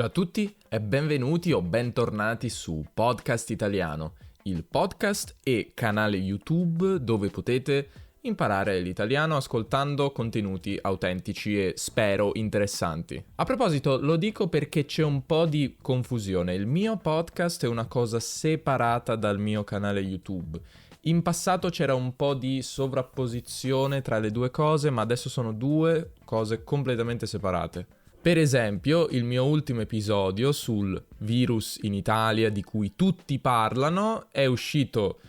Ciao a tutti e benvenuti o bentornati su Podcast Italiano, il podcast e canale YouTube dove potete imparare l'italiano ascoltando contenuti autentici e spero interessanti. A proposito, lo dico perché c'è un po' di confusione. Il mio podcast è una cosa separata dal mio canale YouTube. In passato c'era un po' di sovrapposizione tra le due cose, ma adesso sono due cose completamente separate. Per esempio, il mio ultimo episodio sul virus in Italia di cui tutti parlano è uscito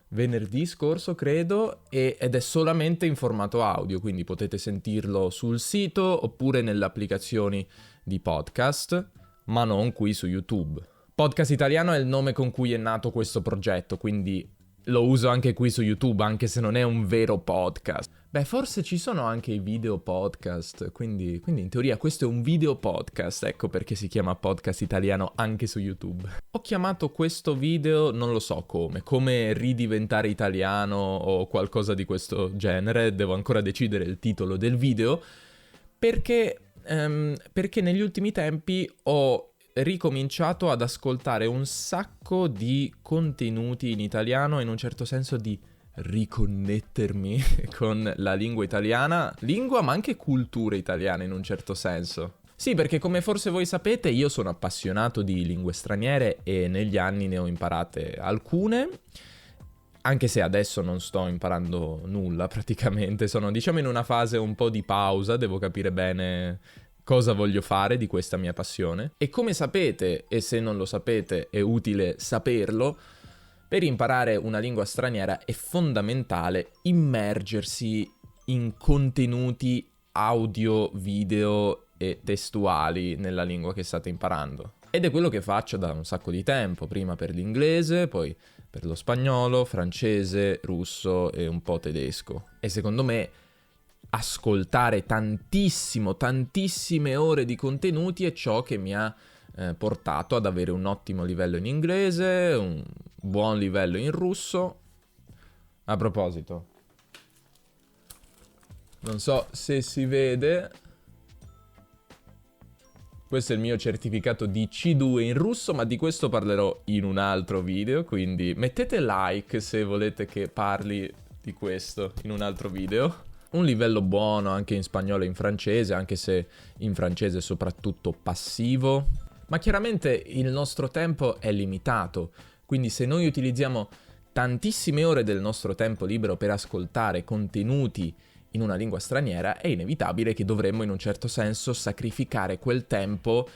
venerdì scorso, credo, ed è solamente in formato audio, quindi potete sentirlo sul sito oppure nelle applicazioni di podcast, ma non qui su YouTube. Podcast Italiano è il nome con cui è nato questo progetto, quindi lo uso anche qui su YouTube, anche se non è un vero podcast. Beh, forse ci sono anche i video podcast, quindi in teoria questo è un video podcast, ecco perché si chiama Podcast Italiano anche su YouTube. Ho chiamato questo video, non lo so come ridiventare italiano o qualcosa di questo genere, devo ancora decidere il titolo del video, perché negli ultimi tempi ho ricominciato ad ascoltare un sacco di contenuti in italiano, in un certo senso di riconnettermi con la lingua italiana, lingua ma anche cultura italiana in un certo senso. Sì, perché come forse voi sapete io sono appassionato di lingue straniere e negli anni ne ho imparate alcune, anche se adesso non sto imparando nulla praticamente, sono diciamo in una fase un po' di pausa, devo capire bene cosa voglio fare di questa mia passione. E come sapete, e se non lo sapete è utile saperlo, per imparare una lingua straniera è fondamentale immergersi in contenuti audio, video e testuali nella lingua che state imparando. Ed è quello che faccio da un sacco di tempo, prima per l'inglese, poi per lo spagnolo, francese, russo e un po' tedesco. E secondo me ascoltare tantissime ore di contenuti è ciò che mi ha portato ad avere un ottimo livello in inglese, un buon livello in russo. A proposito, non so se si vede, questo è il mio certificato di C2 in russo, ma di questo parlerò in un altro video, quindi mettete like se volete che parli di questo in un altro video. Un livello buono anche in spagnolo e in francese, anche se in francese soprattutto passivo. Ma chiaramente il nostro tempo è limitato, quindi se noi utilizziamo tantissime ore del nostro tempo libero per ascoltare contenuti in una lingua straniera, è inevitabile che dovremmo in un certo senso sacrificare quel tempo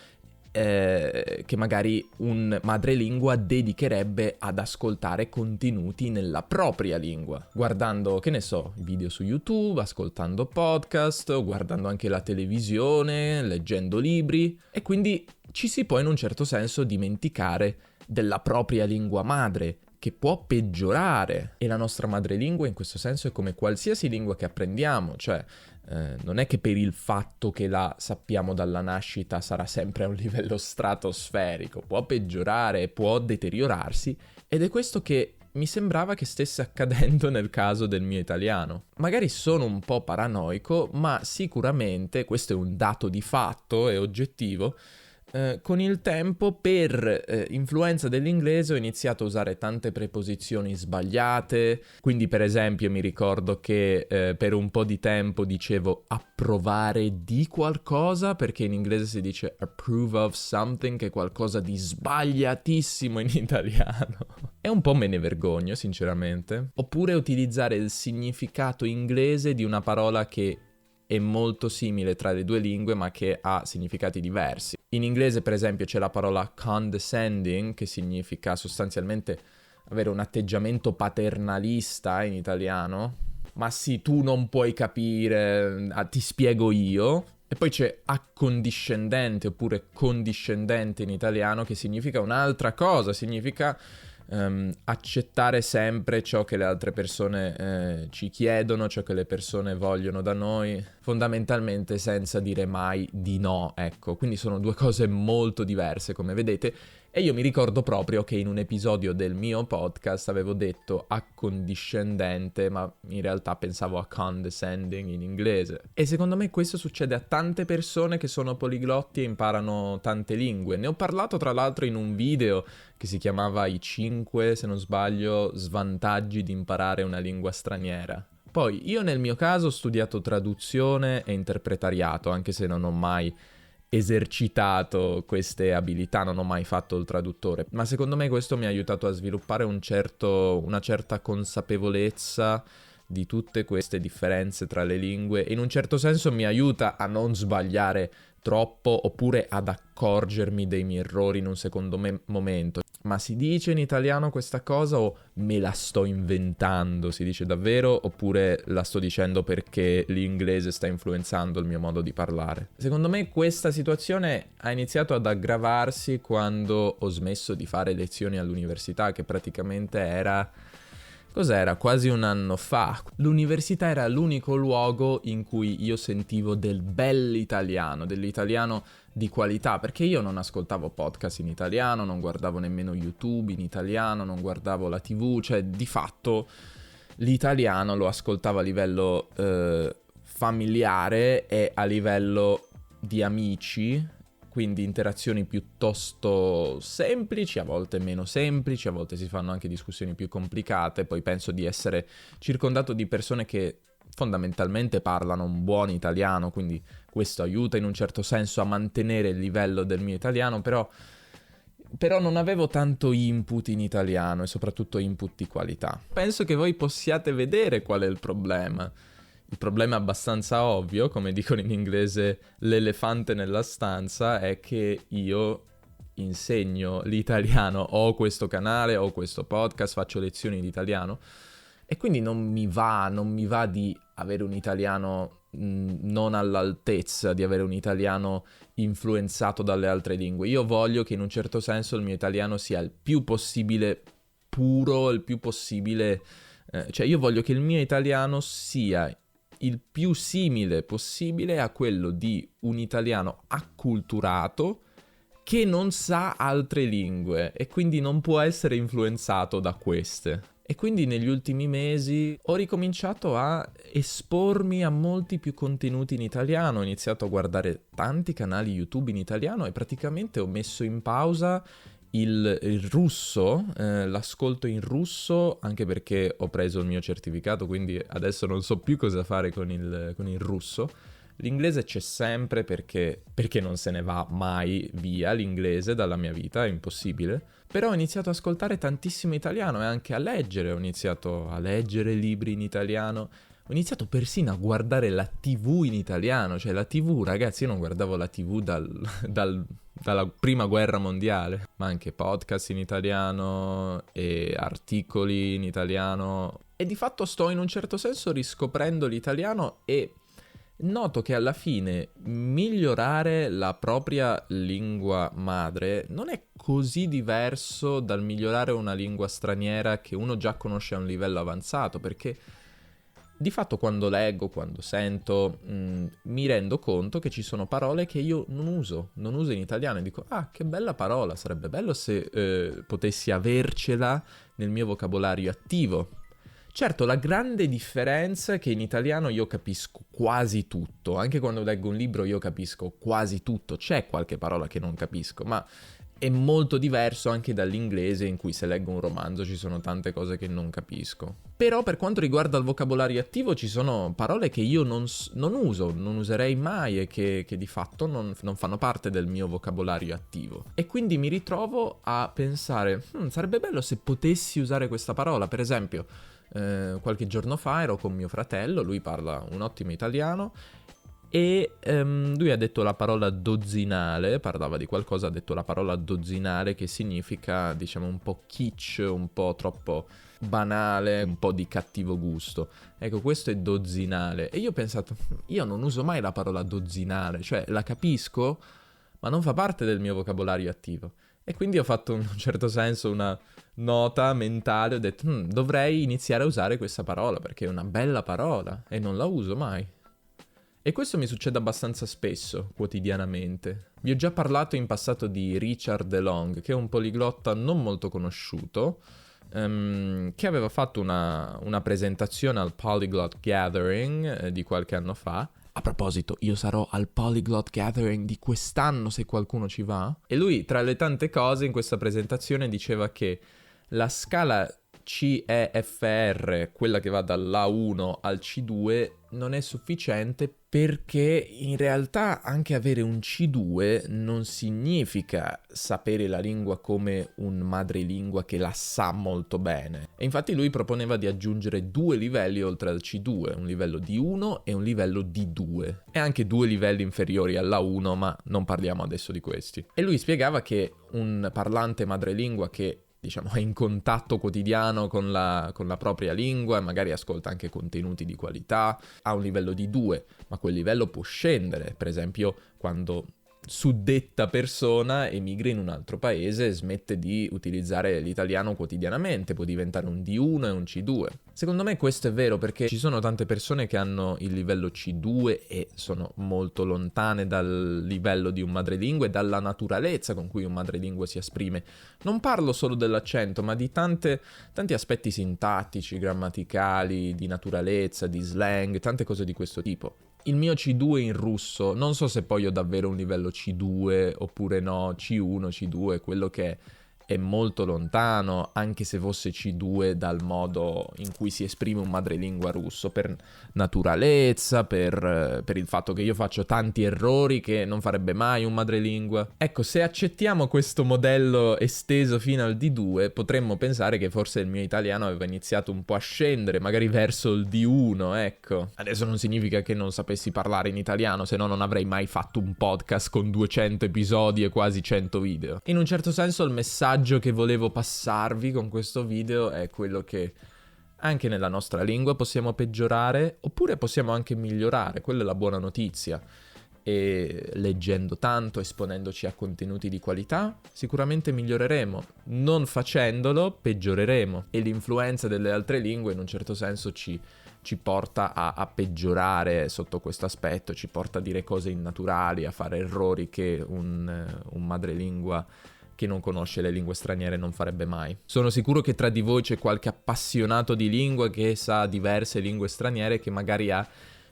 che magari un madrelingua dedicherebbe ad ascoltare contenuti nella propria lingua, guardando, che ne so, video su YouTube, ascoltando podcast, guardando anche la televisione, leggendo libri, e quindi ci si può in un certo senso dimenticare della propria lingua madre, che può peggiorare. E la nostra madrelingua in questo senso è come qualsiasi lingua che apprendiamo, cioè non è che per il fatto che la sappiamo dalla nascita sarà sempre a un livello stratosferico, può peggiorare, può deteriorarsi, ed è questo che mi sembrava che stesse accadendo nel caso del mio italiano. Magari sono un po' paranoico, ma sicuramente, questo è un dato di fatto e oggettivo, con il tempo per influenza dell'inglese ho iniziato a usare tante preposizioni sbagliate, quindi per esempio mi ricordo che per un po' di tempo dicevo approvare di qualcosa, perché in inglese si dice approve of something, che è qualcosa di sbagliatissimo in italiano. E un po' me ne vergogno sinceramente. Oppure utilizzare il significato inglese di una parola che è molto simile tra le due lingue ma che ha significati diversi. In inglese per esempio c'è la parola condescending, che significa sostanzialmente avere un atteggiamento paternalista in italiano. Ma sì, tu non puoi capire, ti spiego io. E poi c'è accondiscendente oppure condiscendente in italiano, che significa un'altra cosa, significa accettare sempre ciò che le altre persone ci chiedono, ciò che le persone vogliono da noi, fondamentalmente senza dire mai di no, ecco. Quindi sono due cose molto diverse, come vedete, E io mi ricordo proprio che in un episodio del mio podcast avevo detto accondiscendente, ma in realtà pensavo a condescending in inglese. E secondo me questo succede a tante persone che sono poliglotti e imparano tante lingue. Ne ho parlato tra l'altro in un video che si chiamava I 5, se non sbaglio, svantaggi di imparare una lingua straniera. Poi io nel mio caso ho studiato traduzione e interpretariato, anche se non ho mai esercitato queste abilità, non ho mai fatto il traduttore, ma secondo me questo mi ha aiutato a sviluppare una certa consapevolezza di tutte queste differenze tra le lingue e in un certo senso mi aiuta a non sbagliare troppo oppure ad accorgermi dei miei errori in un secondo momento. Ma si dice in italiano questa cosa o me la sto inventando? Si dice davvero oppure la sto dicendo perché l'inglese sta influenzando il mio modo di parlare? Secondo me questa situazione ha iniziato ad aggravarsi quando ho smesso di fare lezioni all'università, che praticamente era... Cos'era? Quasi un anno fa. L'università era l'unico luogo in cui io sentivo del bell'italiano, dell'italiano di qualità, perché io non ascoltavo podcast in italiano, non guardavo nemmeno YouTube in italiano, non guardavo la TV, cioè di fatto l'italiano lo ascoltavo a livello familiare e a livello di amici, quindi interazioni piuttosto semplici, a volte meno semplici, a volte si fanno anche discussioni più complicate, poi penso di essere circondato di persone che fondamentalmente parlano un buon italiano, quindi questo aiuta in un certo senso a mantenere il livello del mio italiano, però non avevo tanto input in italiano e soprattutto input di qualità. Penso che voi possiate vedere qual è il problema. Il problema è abbastanza ovvio, come dicono in inglese l'elefante nella stanza, è che io insegno l'italiano, ho questo canale, ho questo podcast, faccio lezioni di italiano e quindi non mi va di avere un italiano non all'altezza, di avere un italiano influenzato dalle altre lingue. Io voglio che in un certo senso il mio italiano sia il più possibile puro, il più possibile... cioè io voglio che il mio italiano sia il più simile possibile a quello di un italiano acculturato che non sa altre lingue e quindi non può essere influenzato da queste. E quindi negli ultimi mesi ho ricominciato a espormi a molti più contenuti in italiano, ho iniziato a guardare tanti canali YouTube in italiano e praticamente ho messo in pausa il russo, l'ascolto in russo, anche perché ho preso il mio certificato, quindi adesso non so più cosa fare con il russo. L'inglese c'è sempre perché non se ne va mai via l'inglese dalla mia vita, è impossibile. Però ho iniziato ad ascoltare tantissimo italiano e anche a leggere, ho iniziato a leggere libri in italiano. Ho iniziato persino a guardare la TV in italiano, cioè la TV, ragazzi, io non guardavo la TV dalla prima guerra mondiale, ma anche podcast in italiano e articoli in italiano. E di fatto sto in un certo senso riscoprendo l'italiano e noto che alla fine migliorare la propria lingua madre non è così diverso dal migliorare una lingua straniera che uno già conosce a un livello avanzato, perché di fatto quando leggo, quando sento, mi rendo conto che ci sono parole che io non uso in italiano e dico, ah, che bella parola, sarebbe bello se potessi avercela nel mio vocabolario attivo. Certo, la grande differenza è che in italiano io capisco quasi tutto, anche quando leggo un libro io capisco quasi tutto, c'è qualche parola che non capisco, ma è molto diverso anche dall'inglese in cui se leggo un romanzo ci sono tante cose che non capisco. Però per quanto riguarda il vocabolario attivo ci sono parole che io non uso, non userei mai e che di fatto non fanno parte del mio vocabolario attivo. E quindi mi ritrovo a pensare, sarebbe bello se potessi usare questa parola, per esempio... qualche giorno fa ero con mio fratello, lui parla un ottimo italiano e lui ha detto la parola dozzinale, parlava di qualcosa, ha detto la parola dozzinale che significa diciamo un po' kitsch, un po' troppo banale, un po' di cattivo gusto. Ecco, questo è dozzinale e io ho pensato, io non uso mai la parola dozzinale, cioè la capisco ma non fa parte del mio vocabolario attivo. E quindi ho fatto in un certo senso una nota mentale, ho detto dovrei iniziare a usare questa parola perché è una bella parola e non la uso mai. E questo mi succede abbastanza spesso, quotidianamente. Vi ho già parlato in passato di Richard DeLong, che è un poliglotta non molto conosciuto, che aveva fatto una presentazione al Polyglot Gathering di qualche anno fa. A proposito, io sarò al Polyglot Gathering di quest'anno se qualcuno ci va. E lui, tra le tante cose, in questa presentazione diceva che la scala CEFR, quella che va dall'A1 al C2, non è sufficiente perché in realtà anche avere un C2 non significa sapere la lingua come un madrelingua che la sa molto bene. E infatti lui proponeva di aggiungere 2 livelli oltre al C2, un livello D1 e un livello D2. E anche 2 livelli inferiori all'A1, ma non parliamo adesso di questi. E lui spiegava che un parlante madrelingua che diciamo è in contatto quotidiano con la propria lingua e magari ascolta anche contenuti di qualità, ha un livello di 2, ma quel livello può scendere, per esempio quando suddetta persona emigra in un altro paese e smette di utilizzare l'italiano quotidianamente, può diventare un D1 e un C2. Secondo me questo è vero perché ci sono tante persone che hanno il livello C2 e sono molto lontane dal livello di un madrelingua e dalla naturalezza con cui un madrelingua si esprime. Non parlo solo dell'accento, ma di tanti aspetti sintattici, grammaticali, di naturalezza, di slang, tante cose di questo tipo. Il mio C2 in russo, non so se poi ho davvero un livello C2 oppure no, C1, C2, quello che è molto lontano, anche se fosse C2 dal modo in cui si esprime un madrelingua russo, per naturalezza, per il fatto che io faccio tanti errori che non farebbe mai un madrelingua. Ecco, se accettiamo questo modello esteso fino al D2, potremmo pensare che forse il mio italiano aveva iniziato un po' a scendere, magari verso il D1, ecco. Adesso non significa che non sapessi parlare in italiano, se no non avrei mai fatto un podcast con 200 episodi e quasi 100 video. In un certo senso il messaggio che volevo passarvi con questo video è quello che anche nella nostra lingua possiamo peggiorare oppure possiamo anche migliorare, quella è la buona notizia. E leggendo tanto, esponendoci a contenuti di qualità, sicuramente miglioreremo. Non facendolo, peggioreremo. E l'influenza delle altre lingue in un certo senso ci porta a peggiorare sotto questo aspetto, ci porta a dire cose innaturali, a fare errori che un madrelingua che non conosce le lingue straniere non farebbe mai. Sono sicuro che tra di voi c'è qualche appassionato di lingua che sa diverse lingue straniere che magari ha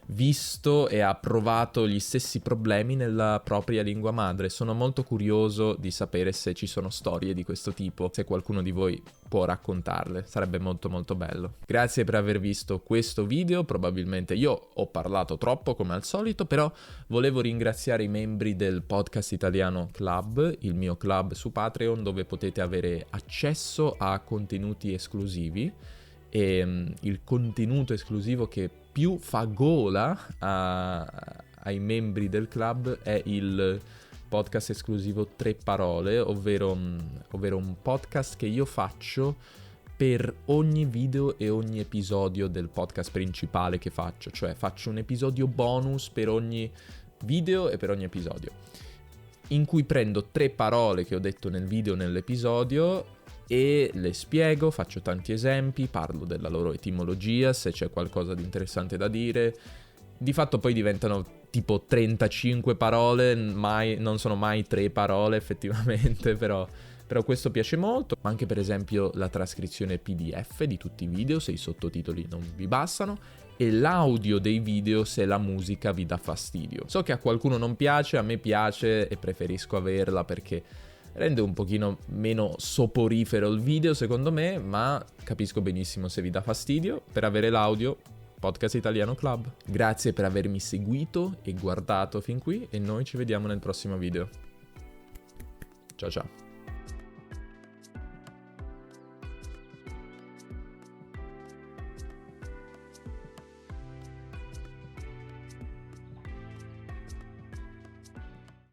visto e ha provato gli stessi problemi nella propria lingua madre. Sono molto curioso di sapere se ci sono storie di questo tipo, se qualcuno di voi può raccontarle, sarebbe molto molto bello. Grazie per aver visto questo video, probabilmente io ho parlato troppo come al solito, però volevo ringraziare i membri del Podcast Italiano Club, il mio club su Patreon, dove potete avere accesso a contenuti esclusivi. E il contenuto esclusivo che più fa gola ai membri del club è il podcast esclusivo 3 parole, ovvero un podcast che io faccio per ogni video e ogni episodio del podcast principale che faccio, cioè faccio un episodio bonus per ogni video e per ogni episodio, in cui prendo 3 parole che ho detto nel video o nell'episodio e le spiego, faccio tanti esempi, parlo della loro etimologia, se c'è qualcosa di interessante da dire. Di fatto poi diventano tipo 35 parole, non sono mai 3 parole effettivamente, però questo piace molto. Anche per esempio la trascrizione PDF di tutti i video, se i sottotitoli non vi bastano, e l'audio dei video se la musica vi dà fastidio. So che a qualcuno non piace, a me piace e preferisco averla perché rende un pochino meno soporifero il video secondo me, ma capisco benissimo se vi dà fastidio. Per avere l'audio, Podcast Italiano Club. Grazie per avermi seguito e guardato fin qui e noi ci vediamo nel prossimo video. Ciao ciao.